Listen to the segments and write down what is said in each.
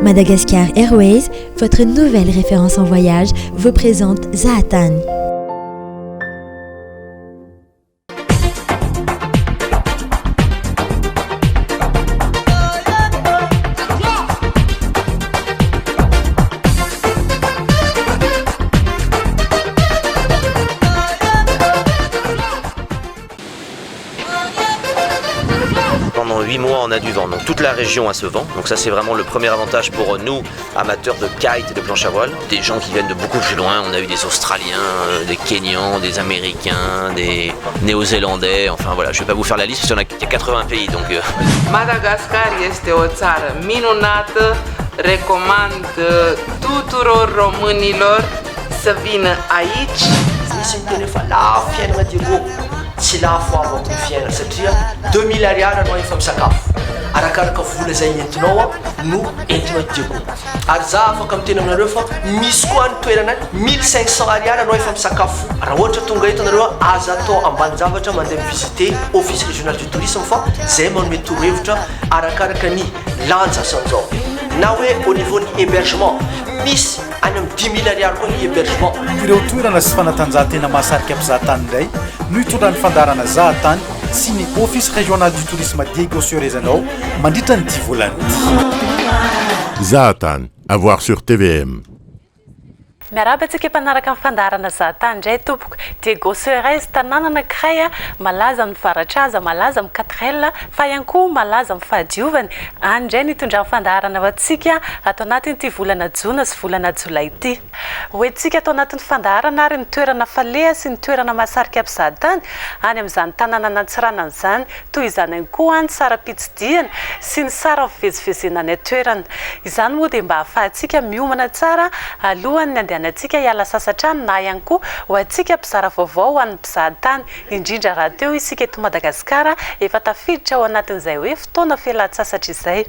Madagascar Airways, votre nouvelle référence en voyage, vous présente Zaatan. Pendant 8 mois, on a du vent. Donc toute la région a ce vent. Donc ça, c'est vraiment le premier avantage pour nous, amateurs de kite et de planche à voile. Des gens qui viennent de beaucoup plus loin. On a eu des Australiens, des Kenyans, des Américains, des Néo-Zélandais. Enfin voilà, je ne vais pas vous faire la liste parce qu'il y a 80 pays. Donc Madagascar este o țară minunată. Recomand tuturor românilor să vină aici. Misy miteny fa lafo fiainana Diego, tsy lafo avako ny fiainana satria 2000 ariary anao efa misakafo arakaraka vola zay entinao no entinao Diego. Ary za afaka miteny aminareo fa misy koa ny toerana 1500 ariary anao efa misakafo. Raha ohatra tonga eto anareo aza atao ambaninjavatra mandeha visiter office régional du tourisme fa zay manome torohevitra arakaraka ny lanja san'izao. Na hoe au niveau ny hébergement misy any amin'ny 10 000 ariary koa ny hébergement. Ireo toerana sy fanatanjahantena mahasarika mpizahatany indray no hitondra ny fandarana zahatany sy ny office régional du tourisme Diego Sorezanao mandritra ny 10 volana. Zahatany, à voir sur TVM. Miaraba antsika mpanaraka amin'ny fandarana zahatany indray tompoko. Diego Sorez tanàna anankiray malaza amin'ny faratraza, malaza amin'ny 4L, fa ihany koa malaza amin'ny fahadiovany. Any indray nitondra ny fandarana antsika atao anatin'ity volana Jona sy volana Jolay ity. Hoentsika atao anatin'ny fandarana ary ny toerana faleha sy ny toerana mahasarika mpizahatany any amin'izany tanàna nantsirana izany, toy izany ihany koa ny sara pitsidiana sy ny sara fivezivezena ny toerana. Izany moa dia mba ahafahantsika miomana tsara alohan'ny antsika hiala sasatrano na ihany koa ho antsika mpizara vaovao ho an'ny mpizahatany, indrindra raha teo isika eto Madagasikara efa tafiditra ao anatin'izay hoe fotoana fialan-tsasatra izay.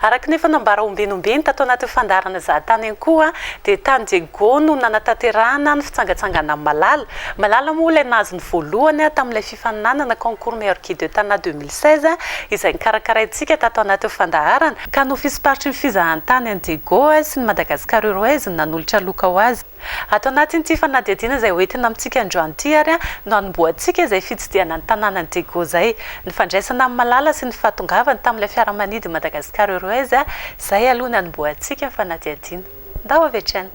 Araka ny fanambara ombenombeny tato anaty fandarana zahatany ihany koa dia tany Diego no nanatanterahana ny fitsangatsangana Malala. Malala moa ilay nahazo ny voalohany tamin'ilay fifaninanana concours meilleur guide de Tana 2016 izay nikarakaraintsika tato anaty fandaharana ka nofisiparitry ny fizahantany any Diego sy ny Madagascar Airways nanolotra loka ho azy. Atao anatin'ity fanadihadiana izay hoentina amintsika androany ity ary no hanomboantsika izay fitsidiana ny tanàna ny Diego izay. Ny fandraisana amin'ny Malala sy ny fahatongavany tamin'ilay fiaramanidy Madagascar Airways izay aloha ny hanomboantsika ny fanadihadiana. Ndao avy hatrany.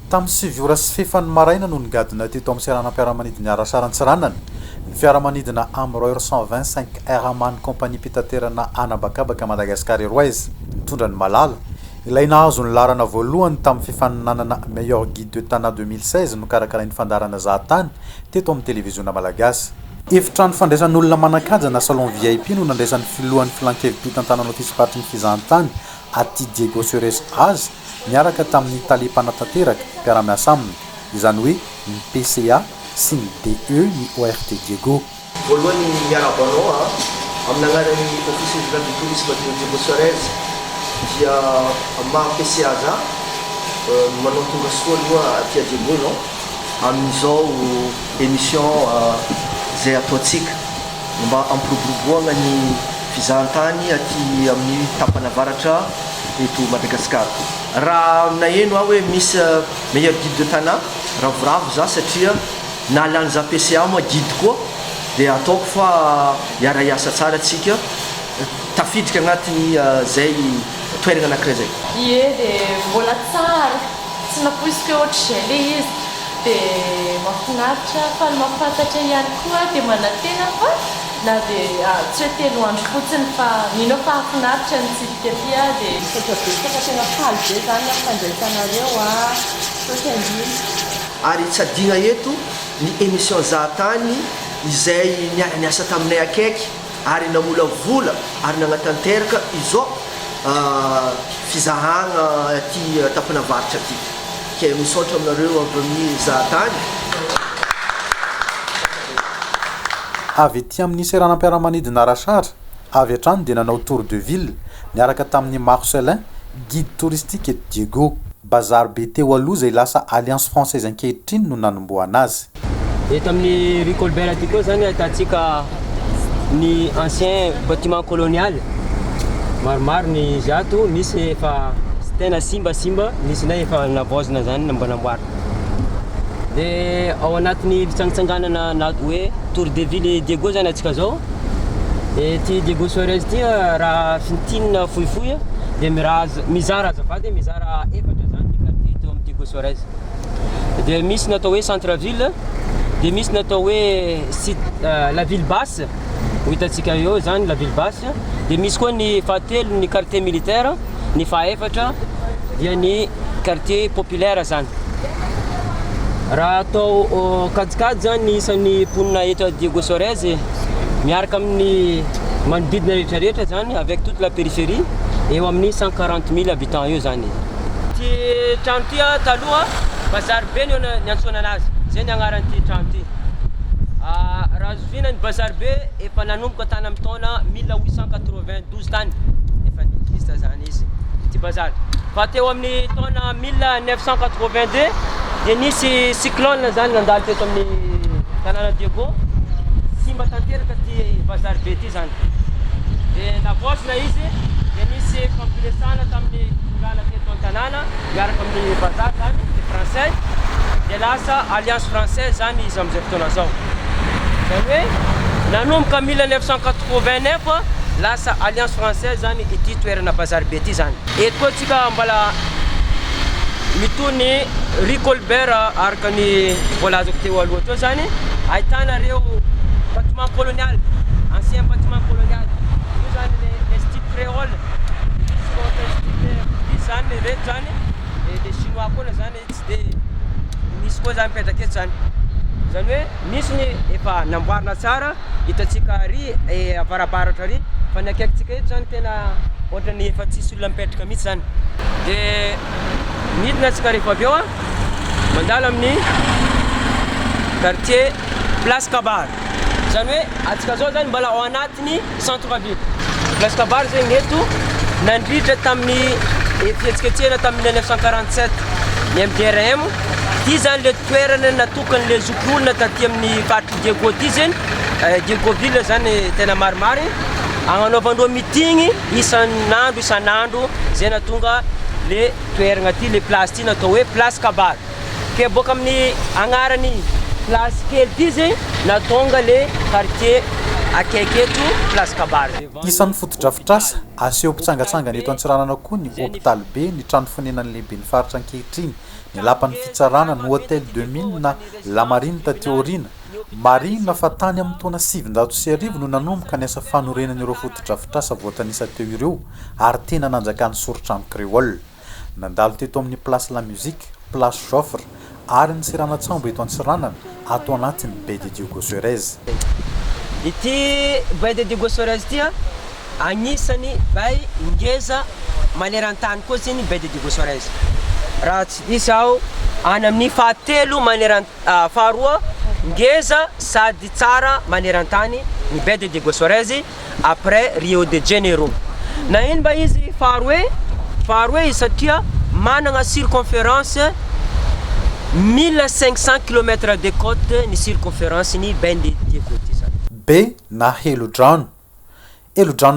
Tamin'ny 7 ora sy fefany maraina no nigadina teto amin'ny seranam-piaramanidina Arasarantsiranana ny fiaramanidina Amroer 125 Airman compagnie pitaterana Anabakabaka Madagascar Airways nitondra ny Malala. Ilay nahazo ny larana voalohany tamin'ny fifaninanana meilleur guide de Tana 2016 no karakarain'ny fandarana zahatany teto amin'ny televiziona malagasy. Efitrano fandraisan'olona manan-kaja na salon VIP no nandraisan'ny filohan'ny filan-kevi-pitantanana ofisiparitry ny fizahantany aty Diego Sorez azy miaraka tamin'ny talim-panatanteraka mpiara-miasa aminy izany hoe ny PCA sy ny DE ny ORT Diego. Voalohany miarabo anao amin'ny anaran'ny office régional du tourisme Diego Sorez dia maha PCA za manao tonga soa aloha aty Diego anao amin'izao émission zay ataontsika mba ampiroboroboana ny fizahantany aty amin'ny tapana avaratra eto Madagasikara. Raha aminay eno hoe misy meilleur guide de Tana ravoravo za satria nalany za PCA moa guide koa dia ataoko fa hiara-hiasa tsara atsika tafiditra agnatin'ny zay toerana anankiray zay. Ie dia mbola tsara tsy napoisika ohatr'izay le izy dia mahafinaritra fa ny mampafantatra ihany koa dia manantena fa na dia tsy hoe telo andro fotsiny fa mino fa hafinaritra ny tsika aty dia satrabetsaka tena faly be zany fandraisanareo ary tsy adina eto ny émission zahatany izay niara-niasa taminay akaiky ary namola vola ary nagnatanteraka izao fizahagna aty tapana varitra aty ke misaotra aminareo avy amin'ny zahatany. avy ety amin'ny seranam-piaramanidina Rasara avy hatrany dia nanao tour de ville niaraka tamin'ny Marcelin guide touristique et Diego bazar be teo aloha izay lasa alliance française ankehitriny no nanomboana azy. Eto amin'ny Rue Colbert aty koa zany ahitantsika ny ancien bâtiment colonial maromaro ny izy ato, misy efa tena simbasimba, misy nay efa navozina zany namboarina. Dia ao anatin'ny fitsangantsanganana na hoe tour de ville Diego zany atsika zao. Ty Diego Suarez ty raha fintinina fohifohy dia mizara azafady mizara efatra zany ny quartier teo amin'ny Diego Suarez. Dia misy natao hoe centre ville, dia misy natao hoe la ville basse ho hitantsika eo zany la ville basse, dia misy koa ny fahatelo ny quartier militaire, ny fahaefatra dia ny quartier populaire zany. Raha atao kajikajy zany ny isan'ny ponina eto Diego Suarez miaraka amin'ny manodidina rehetrarehetra zany avec toute la périphérie eo amin'ny 140 000 habitants eo zany. Ty trano ty taloha bazar be ny antsoina anazy, zay ny agnaran'ity trano ty. Raha zovina ny bazar be efa nanomboka tany amin'ny taona 1892 tany efa nixiste zany izy ty bazar. Fa teo amin'ny taona 1982 dia nisy cyclone zany nandalo teto amin'ny tanàna Diego, simba tanteraka ty bazar be ty zany. Dia navozina izy dia nisy fampiresana tamin'ny tondrana teto an-tanàna miaraka amin'ny bazar zany ny français, dia lasa alliance française zany izy amin'izay fotoana zao. Zany hoe nanomboka 1989 lasa alliance française zany ity toerana bazar be ty zany. Eto koa tsika mbala mitony Rue Colbert araka ny voalazako teo aloha teo zany, ahitana reo bâtiment colonial, ancien bâtiment colonial. Io zany les style créole, zany reto zany, les chinois koa zany tsy dia misy koa zany mipetraka eto zany. Zany hoe misy ny efa namboarina tsara hitantsika ary avarabaratra ary, fa ny akaikitsika eto zany tena ohatrany efa tsisy olona mipetraka mihitsy zany. Dia midina atsika rehefa avy eo mandalo amin'ny quartier Place Kabar. Zany hoe atsika zao zany mbala ao anatiny centre ville. Place Kabar zegny eto nandritra tamin'ny fihetsiketsehana tamin'ny 1947 ny MDRM. Ty zany le toerana natokany le zokiolona taty amin'ny faritra Diego ty zany, Diegoville zany tena maromary agnanaovandreo meeting isan'andro zay natonga le toerana ty le place ty natao hoe Place Kabar. Ke boka amin'ny agnarany place kely ty zay natonga le quartier akaiky eto Place Kabar. Isan'ny fotodrafitrasa aseho mpitsangatsangana eto Antsiranana koa ny hôpital be, ny trano fonenan'ny lehibe ny faritra ankehitriny, ny lapan'ny fitsarana ny hôtel 2000 na La Marine taty aoriana. Marina fa tany amin'ny taona 710 no nanomboka ny asa fanorenan'ireo fotodrafitrasa voatanisa teo ireo ary tena nanjakany sorotrano créole. Nandalo teto amin'ny place La Musique, place Joffre ary ny seranatsambo eto Antsiranana ato anatin'ny Baie de Diego Suarez. Ity Baie de Diego Suarez ty agnisan'ny bay ngeza maneran-tany koa zany Baie de Diego Suarez. Raha tsy diso aho any amin'ny fahatelo faharoa ngeza sady tsara maneran-tany ny Baie de Diego Suarez après Rio de Janeiro. Na ino mba izy faharoa izy satria manana circonférence 1500 km de côte ny circonférence ny Baie de Diego ty zany. Be na helodrano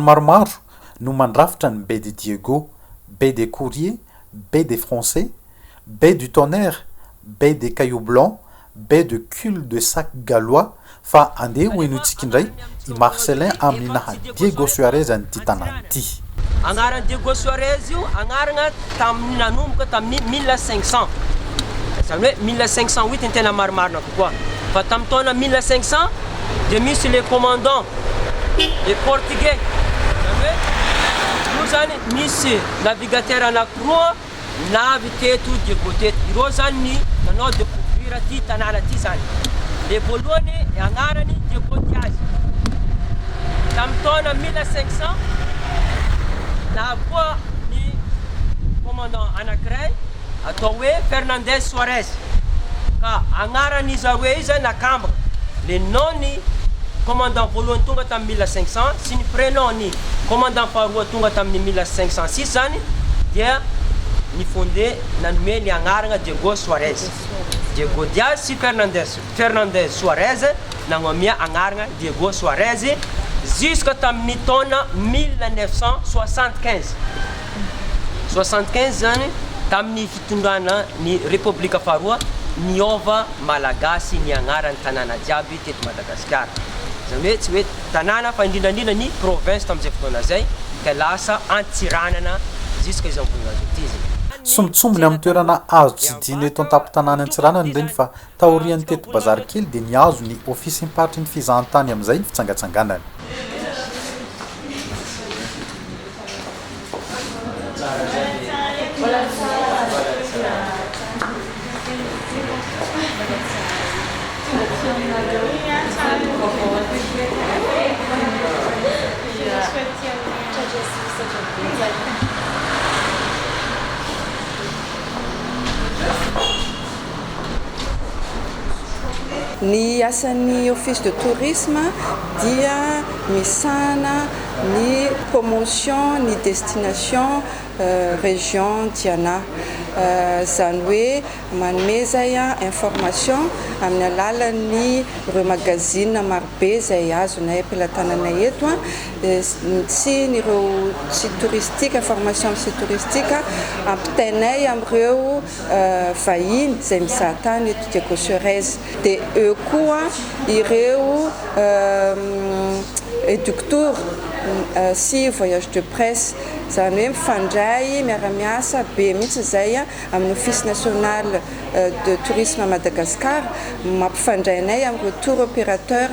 maromaro no mandrafitra ny Baie de Diego, Baie des Courriers, Baie des Français, Baie du Tonnerre, Baie des Cailloux Blancs, Baie de Cul de Sac Gallois, fa andeha ho enotsika indray i Marcelin amin'ny naha Diego Suarez an'ity tanàna ty. Agnaran'ny Diego Suarez io agnarana tamin'ny nanomboka tamin'ny 1500. Zany hoe 1508 ny tena marimarina kokoa. Fa tamin'ny taona 1500 dia misy les commandants les portugais. Zany hoe io zany misy navigateur anankiroa navy teto Diego teto. Ireo zany ny nanao découvrir ty tanàna ty zany. Le voalohany agnarany Diego Diaz. Tamin'ny taona 1500 na koa ny commandant anankiray atao hoe Fernandez Suarez. Ka agnaran'izy aroe izy nakambaka. Le nom-ny commandant voalohany tonga tamin'ny 1500 sy ny prénom ny commandant faharoa tonga tamin'ny 1506 zany dia nifondé nanome ny agnarana Diego Suarez. Diego Diaz sy Fernandez Suarez nanomia agnarana Diego Suarez jusqu'à tamin'ny taona 1975. 75 zany tamin'ny fitondrana ny République faharoa niova malagasy ny agnarany tanàna jiaby teto Madagasikara. Zany hoe tsy hoe tanàna fa indrindrandrindra ny province tamin'izay fotoana zay ka lasa antsiranana jusqu'à izao fotoana ty zany. Sombitsombiny amin'ny toerana azo tsy diny eto an-tampon-tanàna Antsiranana reny fa taorian'ny teto bazary kely dia niazo ny ofisy miparitry ny fizahan-tany amin'izay ny fitsangatsanganany. Ny asan'ny office de tourisme dia misana ny promotion ny destination région Diana. Zany hoe manome zay information amin'ny alalan'ny ireo magazine marobe zay azonay am-pelatanana eto sy nireo site touristique information site touristique ampitainay amin'ireo vahiny zay mizahatany eto Diego Suarez dia eo koa ireo éducteur sy voyage de presse zany hoe mifandray miara-miasa be mihitsy zay amin'ny office national de tourisme à Madagascar mampifandrainay amin'ireo tour opérateur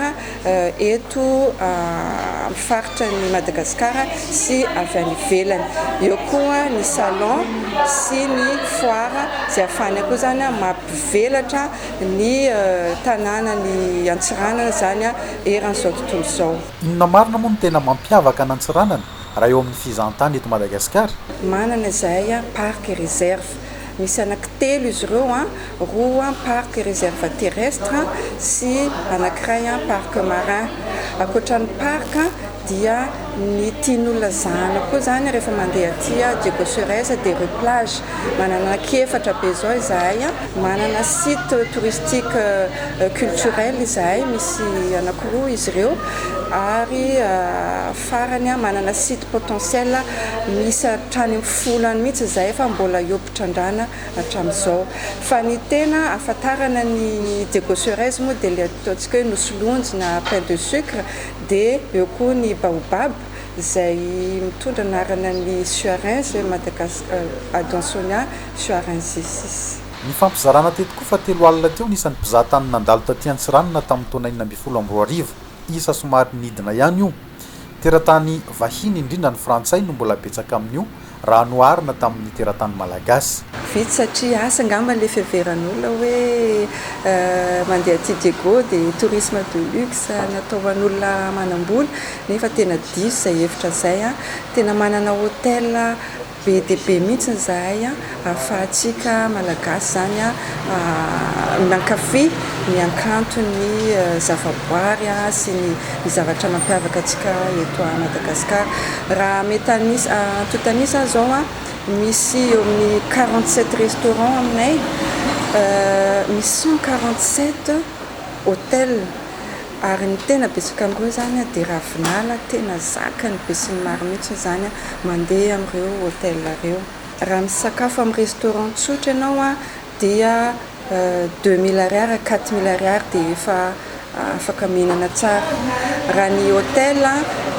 eto amin'ny faritra ny Madagascar sy avy any ivelany. Eo koa ny salon sy ny foire zay ahafahana koa zany mampivelatra ny tanàna ny Antsiranana zany eran'izao tontolo izao. Inona marina moa no tena mampiavaka an'Antsiranana raha eo amin'ny fizahan-tany eto Madagasikara? Manana zay parc et réserve. Misy anankitelo izy ireo roa parc et réserve terrestre sy anankiray parc marin. Ankoatran'ny parc dia ny tian'olona zana koa zany rehefa mandeha aty Diego Suarez dia ireo plage manana anankiefatra be zao izahay manana site touristique culturel izahay misy anankiroa izy ireo ary farany manana site potentiel misy hatrany amin'ny folany mihitsy izahay fa mbola iopitrandrana hatramin'izao. Fa ny tena ahafantarana ny Diego Suarez moa dia ilay ataontsika hoe nosolonjy na pain de sucre dia eo koa ny baobab izay mitondra anarana ny Suarez Madagascar Adansonia Suarensis. Ny fampizarana teto koa fa 3 alina teo nisan'ny mpizahatany nandalo taty Antsiranana tamin'ny taona 1912 isa somary nidina ihany io. Teratany vahiny indrindra ny frantsay no mbola betsaka amin'io raha noarina tamin'ny teratany malagasy. Vitsy satria asa angamba le fiheveran'olona hoe mandeha aty Diego dia tourisme de luxe natao an'olona manambola nefa tena diso izay hevitra izay tena manana hôtel be dia be mihitsy izahay ahafahantsika malagasy zany mankafy ny akanto ny zavaboary sy ny zavatra mampiavaka antsika eto à Madagascar. Raha mety antotanisa zao misy eo amin'ny 47 restaurants aminay, misy 147 hôtel ary ny tena betsaka amin'ireo zany dia ravinala tena zaka ny be sy ny maro mihitsy zany mandeha amin'ireo hôtel ireo. Raha misakafo amin'ny restaurant tsotra ianao dia 2000 ariary 4000 ariary dia efa afaka mihinana tsara. Raha ny hôtel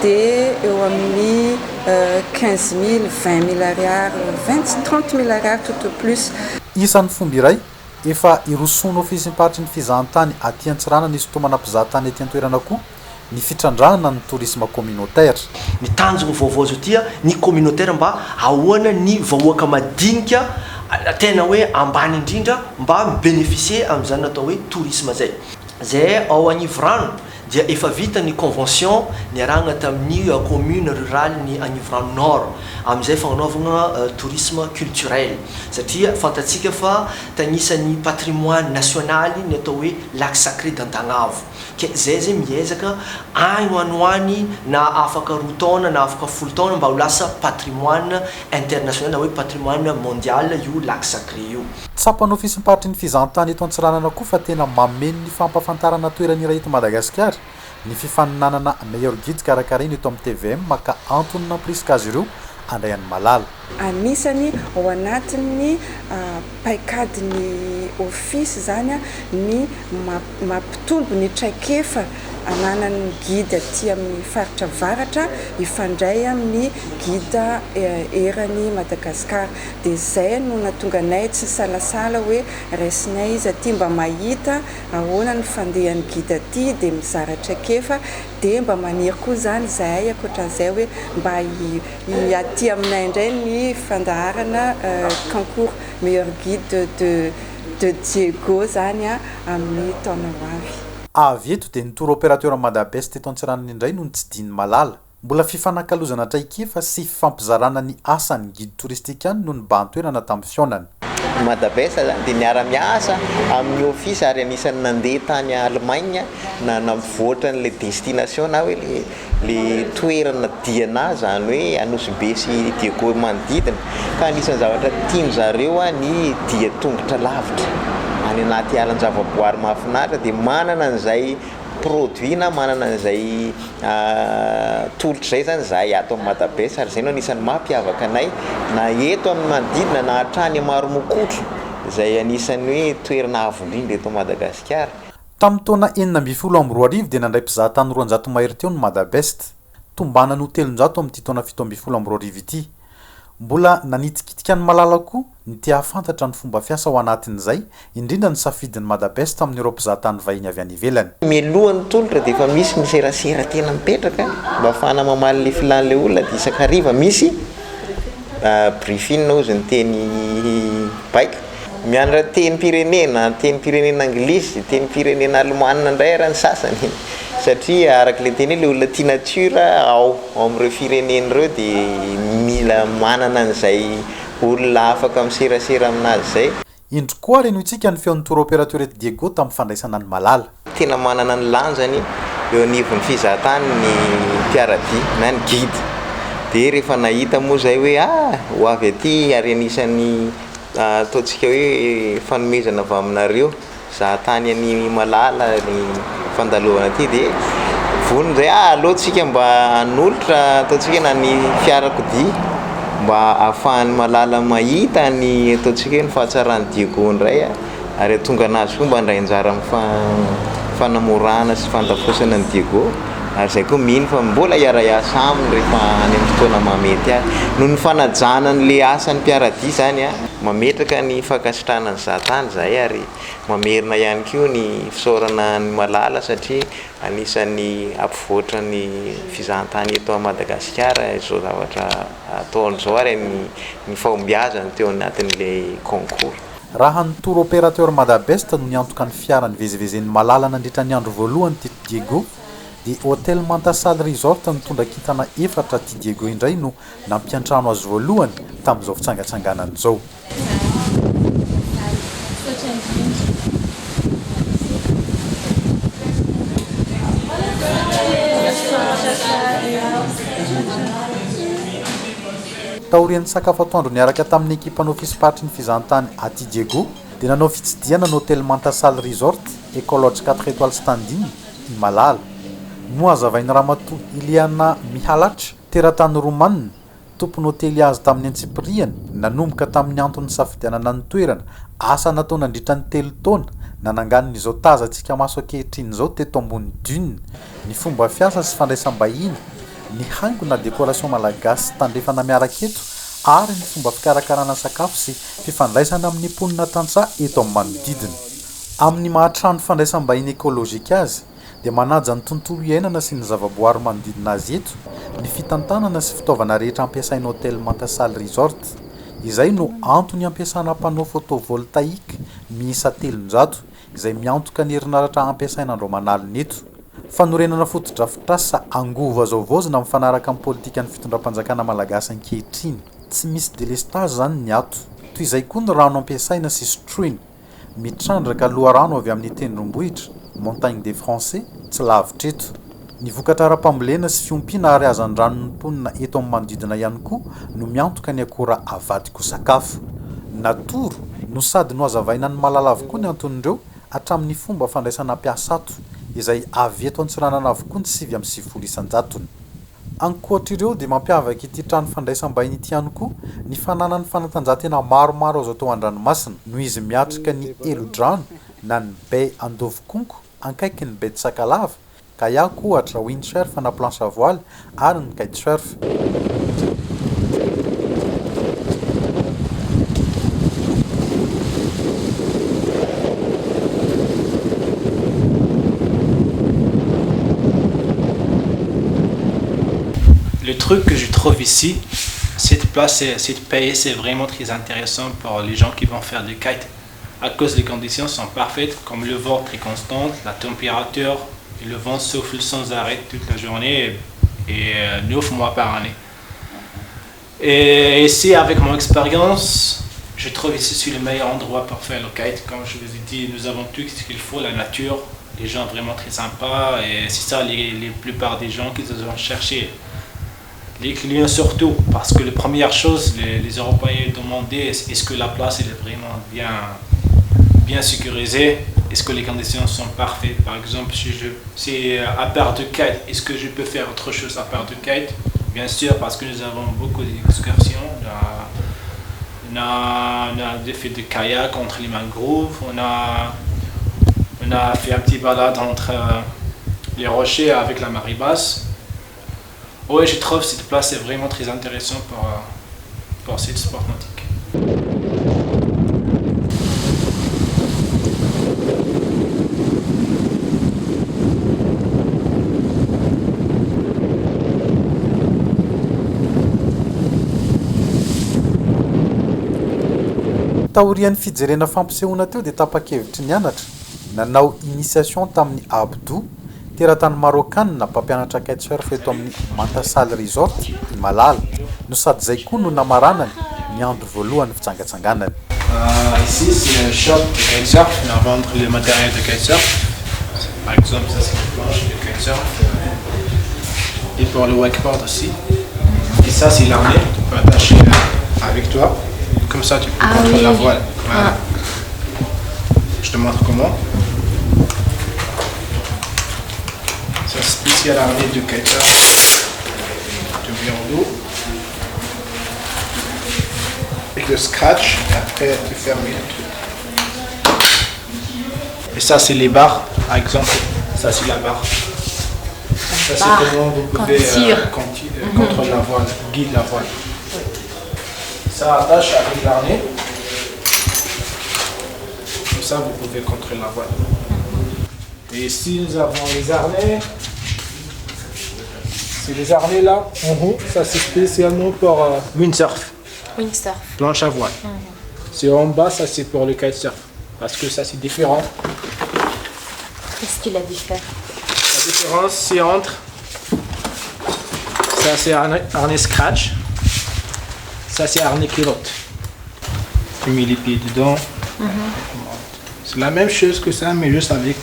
dia eo amin'ny 15 000 20 000 ariary 30 000 ariary tout au plus. Isan'ny fomba iray efa irosoana ofisy miparitry ny fizahan-tany aty Antsiranana nisy tomana mpizahan-tany aty an-toerana koa ny fitrandrana ny tourisme communautaire. Ny tanjona vaovao zao tia ny communautaire mba ahoana ny vahoaka madinika tena hoe ambany indrindra mba mibénéficier amin'izany natao hoe tourisme zay. Zay ao Anivrano dia efa vita ny convention niarahana tamin'ny commune rurale ny Anivrano Nord amin'izay fanaovana tourisme culturel satria fantatsika fa tanisan'ny patrimoine national ny atao hoe lac sacré d'Antanavo. ke zay zay miezaka agny hoanoany na afaka 2 taona na afaka 10 taona mba ho lasa patrimoine international na hoe patrimoine mondial io lac sacré io. Tsapan'ny ofisy miparitry ny fizahantany eto Antsiranana koa fa tena mameno ny fampafantarana toerana iray eto Madagasikara ny fifaninanana meilleur guide karakaraina eto amin'ny TVM maka antony nampirisika azy ireo andray any malala. Anisany ao anatin'ny paikadiny ofisy zany ny mampitombo ny traikefa ananan'ny guide aty amin'ny faritra varatra ifandray amin'ny guide erany Madagasikara. Dia zay no nahatonga anay tsy salasala hoe raisinay izy aty mba mahita ahoana ny fandehan'ny guide aty dia mizara traikefa dia mba maniry koa zany zahay akoatran'izay hoe mba aty aminay indray ny fandaharana concours meilleur guide de Diego zany amin'ny taona ho avy. Avy eto dia ny tour opérateur Madabest eto Antsiranana indray no tsy diny malala. Mbola fifanakalozana traikefa sy fifampizarana ny asan'ny guide touristique any no nibahan-toerana tamin'ny fionany. Madabest zany dia niara-miasa amin'ny ofisy ary anisan'ny nandeha tany Allemagne na nampivoatra n'ilay destination na hoe le toerana diana zany hoe Anosy sy Diego manodidina ka anisan'ny zavatra tiany zareo ny dia tongotra lavitra any anaty alan-javaboary mahafinaritra dia manana an'izay produit na manana an'izay tolotra zay zany zahay ato amin'ny Madabest ary zay no anisan'ny mampiavaka anay na eto amin'ny manodidina na hatrany maro mokotro izay anisan'ny hoe toerana avolindra eto Madagasikara. Tamin'ny taona 2012 dia nandray mpizahatany 200 mahery teo ny Madabest, tombana ny 300 amin'ity taona 2012 ity. Mbola nanitikitika ny malala koa ny tia hafantatra ny fomba fiasa ao anatin'izay, indrindra ny safidin'ny Madabest amin'ireo mpizahatany vahiny avy any ivelany. Mialohan'ny tolotra dia efa misy ny serasera tena mipetraka mba ahafahana mamaly le filan'ilay olona dia isakariva misy briefing ozy ny teny baika. Mianatra teny pirenena anglisy, teny pirenena allemana indray raha ny sasany satria araka le teny hoe le olona tia nature ao amin'ireo firenena ireo dia mila manana an'izay olona afaka miserasera aminazy izay. Indro koa reno itsika ny feon'ny tour opérateur Diego tamin'ny fandraisana ny malala. Tena manana ny lanjany eo anivon'ny fizahatany ny mpiaradia na ny guide. Dia rehefa nahita moa izay hoe ho avy aty ary anisan'ny ataontsika hoe fanomezana avy aminareo zahatany any malala ny fandalovana aty dia vonona izay alohantsika mba hanolotra ataontsika na ny fiarakodia mba ahafahan'ny malala mahita ny ataontsika hoe ny fahatsarany Diego indray ary atonga anazy koa mba handray anjara amin'ny fanamorana sy fandafosana ny Diego. Ary izay koa mino fa mbola hiara-iasa aminy rehefa any amin'ny fotoana mamety noho ny fanajana n'le asan'ny mpiaradia zany mametraka ny fankasitrahana ny zahatany zahay ary mamerina ihany koa ny fisaorana ny malala satria anisan'ny ampivoatra ny fizahantany eto Madagasikara izao zavatra ataon'izao ary ny fahombiazany teo anatin'ilay concours. Raha ny tour opérateur Madabest no niantoka ny fiarany vezivezen'ny malala nandritra ny andro voalohany ty Diego dia Hôtel Mantasal Resort nitondra kintana 4 ty Diego indray no nampiantrano azy voalohany tamin'izao fitsangatsanganana izao. Taorian'ny sakafo atoandro niaraka tamin'ny ekipan'ny ofisy paritry ny fizahantany aty Diego dia nanao fitsidiana ny Hôtel Mantasal Resort Ecologe 4 étoiles standing i malala. No azavain'ny ramatoa Iliana Mihalatra teratany Romanina tompony hôtely azy tamin'ny Antsipiriany nanomboka tamin'ny antony safidianana ny toerana asa natao nandritra ny 3 taona nanangan'izao tazantsika maso ankehitriny izao teto ambony dune ny fomba fiasa sy fandraisam-bahiny ny haingo na décoration malagasy tandrefana miaraka eto ary ny fomba fikarakarana sakafo sy fifandraisana amin'ny mponina tantsaha eto amin'ny manodidina. Amin'ny mahatrano fandraisam-bahiny ekôlôjika azy dia manaja ny tontolo iainana sy ny zavaboary manodidina azy eto ny fitantanana sy fitaovana rehetra ampiasain'ny Hôtel Mantasal Resort. Izay no antony ampiasana panneau photovoltaïque miisa 300 izay miantoka ny herinaratra ampiasain'andro manalina eto. Fanorenana fotodrafitrasa angovo azo vozona mifanaraka amin'ny politika ny fitondram-panjakana malagasy ankehitriny. Tsy misy délestage zany ny ato. Toy izay koa ny rano ampiasaina sy struine. Mitrandraka loharano avy amin'ny tendrombohitra montagne des français tsy lavitra eto ny vokatra ara-pambolena sy fiompiana ary azan-dranon'ny mponina eto amin'ny manodidina ihany koa no miantoka ny akora avadiko sakafo natoro no sady no azavaina ny malala avokoa ny anton'ireo hatramin'ny fomba fandraisana mpiasato izay avy eto an-tsiranana avokoa ny 7 isan-jatony ankoatr'ireo dia mampiavaka ity trano fandraisam-bahiny ity ihany koa ny fananany fanatanjahantena maromaro azo atao an-dranomasina noho izy miatrika ny elodrano na ny bay andovokonko ankaiky ny bay sakalava ka iako ohatra windsurf na planche à voile ary ny kitesurf. Le truc que je trouve ici, cette place, cette pays, c'est vraiment très intéressant pour les gens qui vont faire du kite. À cause les conditions sont parfaites, comme le vent très constant, la température, et le vent souffle sans arrêt toute la journée et 9 mois par année. Et ici, avec mon expérience, je trouve ici c'est le meilleur endroit pour faire le kite. Comme je vous ai dit, nous avons tout ce qu'il faut, la nature, les gens vraiment très sympas et c'est ça les plupart des gens qui nous ont cherché. Les clients surtout, parce que la première chose, les Européens demandaient est-ce que la place est vraiment bien sécurisée, est-ce que les conditions sont parfaites. Par exemple, si à part de kite, est-ce que je peux faire autre chose à part de kite? Bien sûr, parce que nous avons beaucoup d'excursions. On a des faits de kayak entre les mangroves, on a fait un petit balade entre les rochers avec la marée basse. Oui, je trouve que cette place est vraiment très intéressante pour cette sport nautique. taorian'ny fijerena fampisehoana teo dia tapa-kevitry ny anatra nanao initiation tamin'ny Abdou teratany marokana mpampianatra kitesurf eto amin'ny Mantasal Resort i Malala no sady zay koa no namaranany ny andro voalohany fitsangatsanganany. Ici c'est un shop de kitesurf, on va vendre le matériel de kitesurf. Par exemple ça c'est une planche de kitesurf et pour le wakeboard aussi. Et ça c'est l'armée, tu peux attacher avec toi. Comme ça, tu peux contrôler la voile. Voilà. Je te montre comment. C'est un spécial armée de kitesurf. Tu mets en dos. Avec le scratch, et après tu fermes le truc. Et ça, c'est les barres. Par exemple, ça, c'est la barre. Ça, c'est comment vous pouvez contrôler la voile, guider la voile. Ça attache avec l'arnais. Comme ça, vous pouvez contrôler la voile. Et ici, nous avons les harnais. C'est les harnais là, en haut. Ça, c'est spécialement pour windsurf. Windsurf. Planche à voile. C'est en bas, ça, c'est pour le kitesurf. Parce que ça, c'est différent. Qu'est-ce qu'il a diffère? La différence, c'est entre... Ça, c'est harnais scratch. Ça, c'est harnais culotte. Tu mets les pieds dedans. C'est la même chose que ça, mais juste avec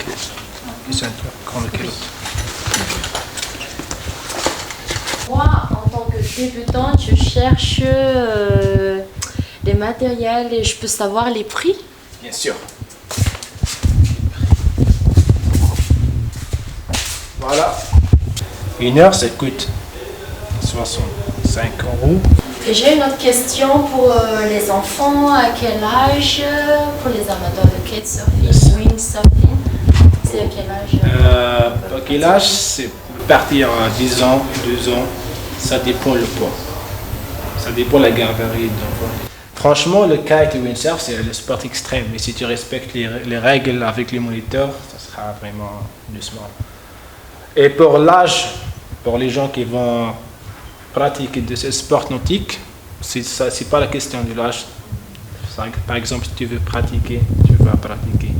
les ceintures, comme le culotte. Moi, en tant que débutante, je cherche des matériels et je peux savoir les prix? Bien sûr. Voilà. Une heure, ça coûte 65 €. Et j'ai une autre question pour les enfants. À quel âge, pour les amateurs de kitesurfing, windsurfing, c'est à quel âge? À quel âge? C'est partir à 10 ans, 12 ans. Ça dépend le poids. Ça dépend de la gabarit. Franchement, le kite et windsurf, c'est le sport extrême. Mais si tu respectes les règles avec les moniteurs, ça sera vraiment doucement. Et pour l'âge, pour les gens qui vont pratiquer de ce sport nautique, c'est pas la question de l'âge. Par exemple, si tu veux pratiquer, tu vas pratiquer.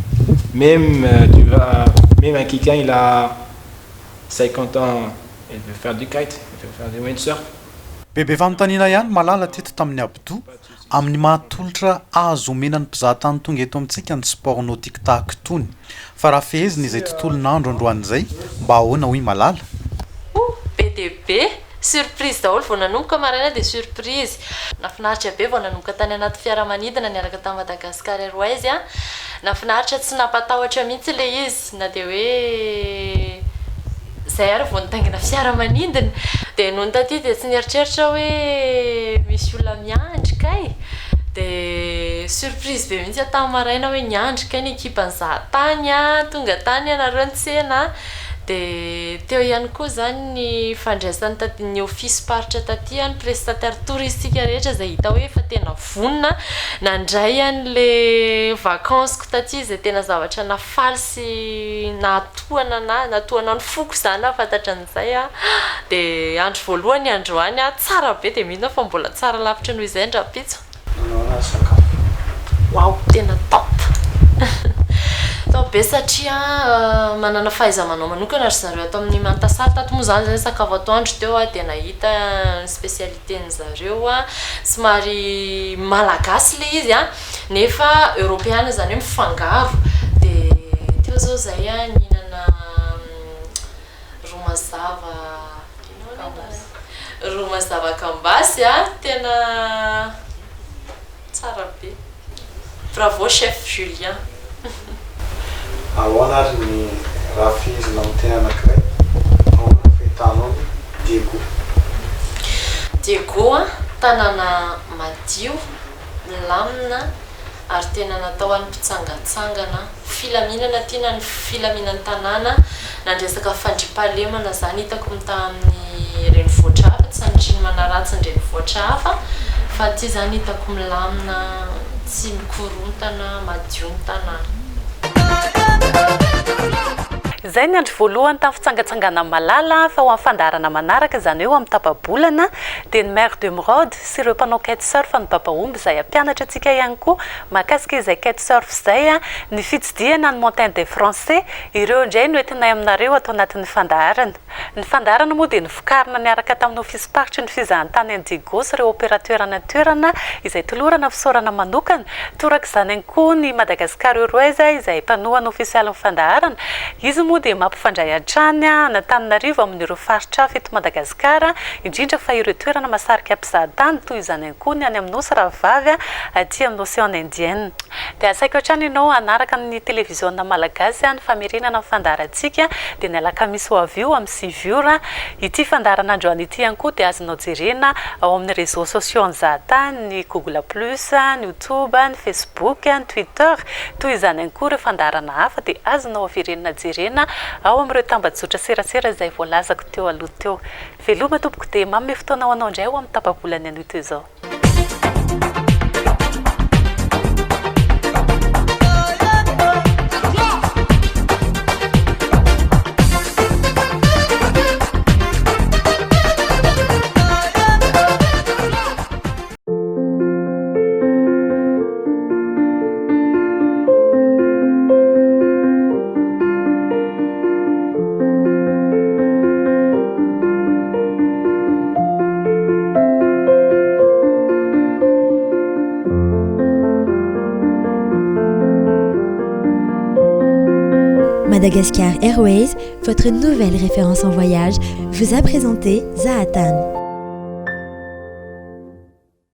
Même un quelqu'un, il a 50 ans, il veut faire du kite, il veut faire du windsurf. Bebe fanontaniana ihany malala teto tamin'ny Abdou amin'ny mahatolotra azo omenany mpizahatany tonga eto amintsika ny sport nautique tahaka tony fa raha fehezina izay tontolon'andro androan'izay mba ahoana hoy malala be dia be surprise daholo vao nanomboka maraina dia surprise nafinaritra be vao nanomboka tany anaty fiaramanidina niaraka tamin'ny Madagascar Airways a nafinaritra tsy nampatahotra mihitsy ilay izy na dia hoe zay ary vao nitaingina fiaramanidina dia noho ny taty dia tsy nieritreritra hoe misy olona miandrika ay dia surprise be mihitsy tamin'ny maraina hoe niandrika ny ekipan'ny Zahatany a tonga tany anareo nitsena dia teo ihany koa zany ny fandraisany taty ny office paritra taty ny prestataire touristique rehetra izay hita hoe efa tena vonona nandray an'le vacanceko taty izay tena zavatra nafaly sy natohana ny foko zany fantatra an'izay a dia andro voalohany androany a tsara be dia mihitsy fa mbola tsara lavitra noho izay ndrapitso wow tena top be satria manana fahaiza-manao manokana ry zareo ato amin'ny Mantasary tato moa zany zay sakafo atoandro teo a dia nahita ny spécialité-ny zareo a somary malagasy le izy a nefa européenne zany hoe mifangaro dia teo zao zay a nihinana romazava kambasy a tena tsara be bravo chef Julien ahoana ary ny raha fehezina amin'ny tena anankiray ahoana fahitanao ny Diego a tanàna madio lamina ary tena natao an'ny mpitsangatsangana filaminana tiana ny filaminan'ny tanàna nandresaka fandriampahalemana zany hitako mita amin'ny renivohitra hafa tsy sanatry ny manaratsy ny renivohitra hafa fa ty zany hitako milamina tsy mikorontana madio ny tanàna zay ny andro voalohany tamin'ny fitsangatsangana malala fa ho amin'ny fandaharana manaraka izany hoe amin'ny tapabolana dia ny maire de Mrode sy ireo mpanao kitesurf ny babaomby izay ampianatra antsika ihany koa mahakasika izay kitesurf izay a ny fitsidiana ny montagne des français ireo indray no entinay aminareo atao anatin'ny fandaharana ny fandaharana moa dia nivokarina niaraka tamin'ny office paritra ny fizahantany Indigo sy ireo opérateur natoerana izay tolorana fisaorana manokana toraka izany ihany koa ny Madagascar Airways izay mpanohana ofisialy ny fandaharana izy moa dia mampifandray hatrany Antananarivo amin'ireo faritra fito Madagasikara indrindra fa ireo toerana mahasarika mpizahatany toy izany ihany koa ny any amin'ny nosy ravavy aty amin'ny Océan Indien dia asaiko hatrany ianao anaraka ny télévision malagasy ny famerenana amin'ny fandaharantsika dia ny alakamisy ho avy io amin'ny 6 ora ity fandaharanandro ity ihany koa dia azonao jerena ao amin'ny réseaux sociaux ny Zahatany ny Google Plus ny YouTube ny Facebook ny Twitter toy izany ihany koa ireo fandaharana hafa dia azonao averenana jerena ao amin'ireo tambajotra serasera izay voalazako teo aloha teo veloma tompoko dia mamy fotoana ho anao indray ao amin'ny tapabolany anoto izao Madagascar Airways, votre nouvelle référence en voyage, vous a présenté Zahatany.